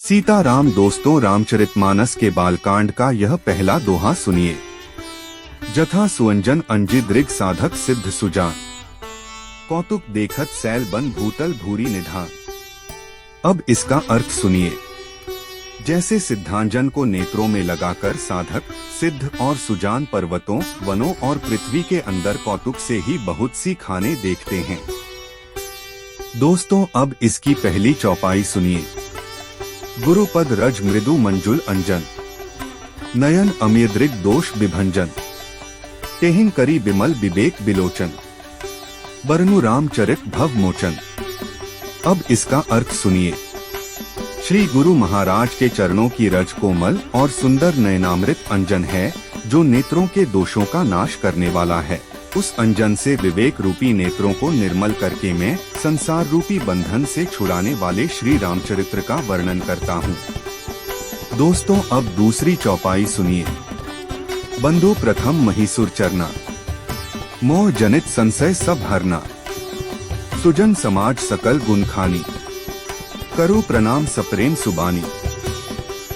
सीताराम। दोस्तों, रामचरितमानस के बालकांड का यह पहला दोहा सुनिए। जथा सुअंजन अंजि दृग साधक सिद्ध सुजान, कौतुक देखत सैल बन भूतल भूरी निधान। अब इसका अर्थ सुनिए। जैसे सिद्धांजन को नेत्रों में लगाकर साधक, सिद्ध और सुजान पर्वतों, वनों और पृथ्वी के अंदर कौतुक से ही बहुत सी खाने देखते हैं। दोस्तों, अब इसकी पहली चौपाई सुनिए। गुरुपद रज मृदु मंजुल अंजन, नयन अमियदृग दोष विभंजन, तेहिं करी बिमल विवेक बिलोचन, बरनु रामचरित भव मोचन। अब इसका अर्थ सुनिए। श्री गुरु महाराज के चरणों की रज कोमल और सुंदर नयनामृत अंजन है, जो नेत्रों के दोषों का नाश करने वाला है। उस अंजन से विवेक रूपी नेत्रों को निर्मल करके मैं संसार रूपी बंधन से छुड़ाने वाले श्री रामचरित्र का वर्णन करता हूँ। दोस्तों, अब दूसरी चौपाई सुनिए। बंधु प्रथम महिसूर चरना, मोह जनित संशय सब हरना, सुजन समाज सकल गुण खानी, करो प्रणाम सप्रेम सुबानी।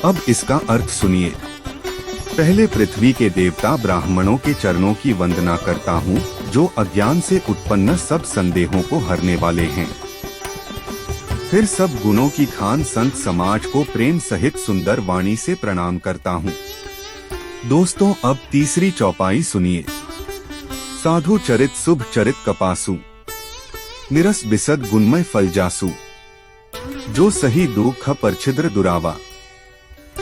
अब इसका अर्थ सुनिए। पहले पृथ्वी के देवता ब्राह्मणों के चरणों की वंदना करता हूँ, जो अज्ञान से उत्पन्न सब संदेहों को हरने वाले हैं। फिर सब गुणों की खान संत समाज को प्रेम सहित सुंदर वाणी से प्रणाम करता हूँ। दोस्तों, अब तीसरी चौपाई सुनिए। साधु चरित शुभ चरित कपासु, निरस बिसद गुणमय फल जासु, जो सही दुख पर छिद्र दुरावा,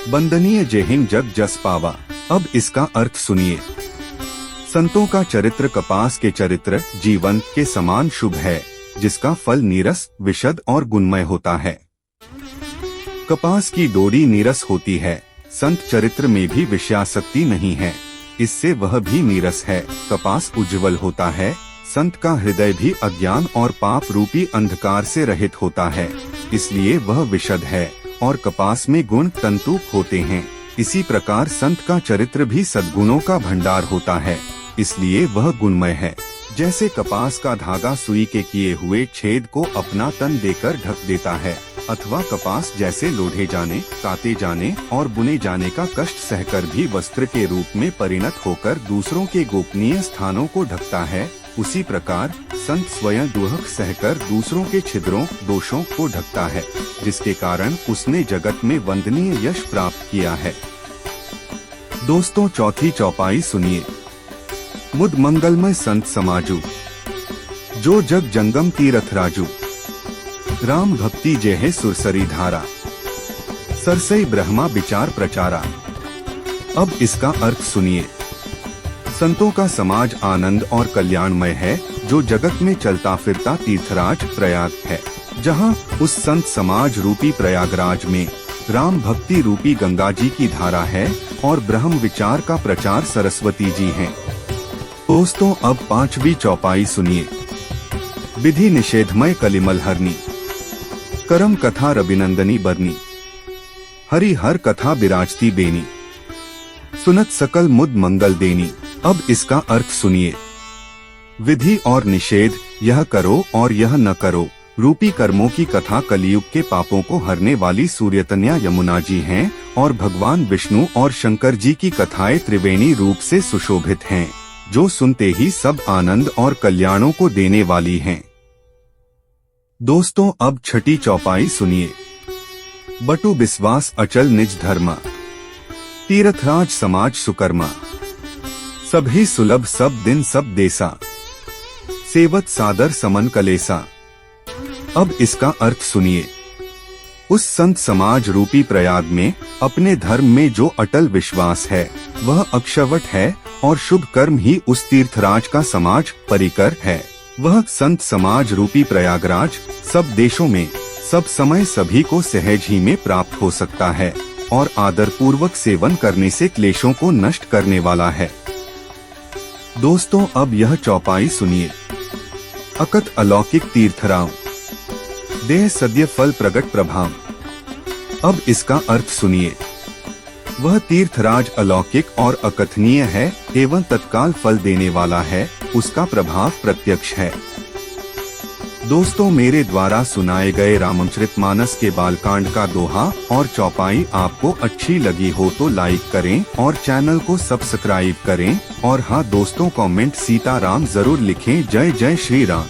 बंदनीय जेहिन जग जस पावा। अब इसका अर्थ सुनिए। संतों का चरित्र कपास के चरित्र जीवन के समान शुभ है, जिसका फल नीरस, विशद और गुणमय होता है। कपास की डोरी नीरस होती है, संत चरित्र में भी विषयासक्ति नहीं है, इससे वह भी नीरस है। कपास उज्जवल होता है, संत का हृदय भी अज्ञान और पाप रूपी अंधकार से रहित होता है, इसलिए वह विशद है और कपास में गुण तंतु होते हैं। इसी प्रकार संत का चरित्र भी सद्गुणों का भंडार होता है, इसलिए वह गुणमय है। जैसे कपास का धागा सुई के किए हुए छेद को अपना तन देकर ढक देता है, अथवा कपास जैसे लोढ़े जाने, काते जाने और बुने जाने का कष्ट सहकर भी वस्त्र के रूप में परिणत होकर दूसरों के गोपनीय स्थानों को ढकता है, उसी प्रकार संत स्वयं दुख सहकर दूसरों के छिद्रों, दोषों को ढकता है, जिसके कारण उसने जगत में वंदनीय यश प्राप्त किया है। दोस्तों, चौथी चौपाई सुनिए। मुद मंगलमय संत समाजू, जो जग जंगम तीरथ राजू, राम भक्ति जय है सुरसरी धारा, सरसई ब्रह्मा विचार प्रचारा। अब इसका अर्थ सुनिए। संतों का समाज आनंद और कल्याणमय है, जो जगत में चलता फिरता तीर्थराज प्रयाग है, जहाँ उस संत समाज रूपी प्रयागराज में राम भक्ति रूपी गंगा जी की धारा है और ब्रह्म विचार का प्रचार सरस्वती जी हैं। दोस्तों, अब पांचवी चौपाई सुनिए। विधि निषेधमय कलिमल हरनी, करम कथा रविनंदनी बरनी, हरि हर कथा बिराजती बेनी, सुनत सकल मुद मंगल देनी। अब इसका अर्थ सुनिए। विधि और निषेध, यह करो और यह न करो रूपी कर्मों की कथा कलियुग के पापों को हरने वाली सूर्यतनया यमुना जी हैं, और भगवान विष्णु और शंकर जी की कथाएं त्रिवेणी रूप से सुशोभित हैं, जो सुनते ही सब आनंद और कल्याणों को देने वाली हैं। दोस्तों, अब छठी चौपाई सुनिए। बटु विश्वास अचल निज धर्मा, तीर्थराज समाज सुकर्मा, सभी सुलभ सब दिन सब देसा, सेवत सादर समन कलेसा। अब इसका अर्थ सुनिए। उस संत समाज रूपी प्रयाग में अपने धर्म में जो अटल विश्वास है, वह अक्षवट है, और शुभ कर्म ही उस तीर्थराज का समाज परिकर है। वह संत समाज रूपी प्रयागराज सब देशों में सब समय सभी को सहज ही में प्राप्त हो सकता है, और आदर पूर्वक सेवन करने से क्लेशों को नष्ट करने वाला है। दोस्तों, अब यह चौपाई सुनिए। अकथ अलौकिक तीर्थराम, देह सद्य फल प्रगट प्रभाव। अब इसका अर्थ सुनिए। वह तीर्थराज अलौकिक और अकथनीय है एवं तत्काल फल देने वाला है, उसका प्रभाव प्रत्यक्ष है। दोस्तों, मेरे द्वारा सुनाए गए रामचरितमानस के बालकांड का दोहा और चौपाई आपको अच्छी लगी हो तो लाइक करें और चैनल को सब्सक्राइब करें। और हाँ दोस्तों, कमेंट सीताराम जरूर लिखें। जय जय श्री राम।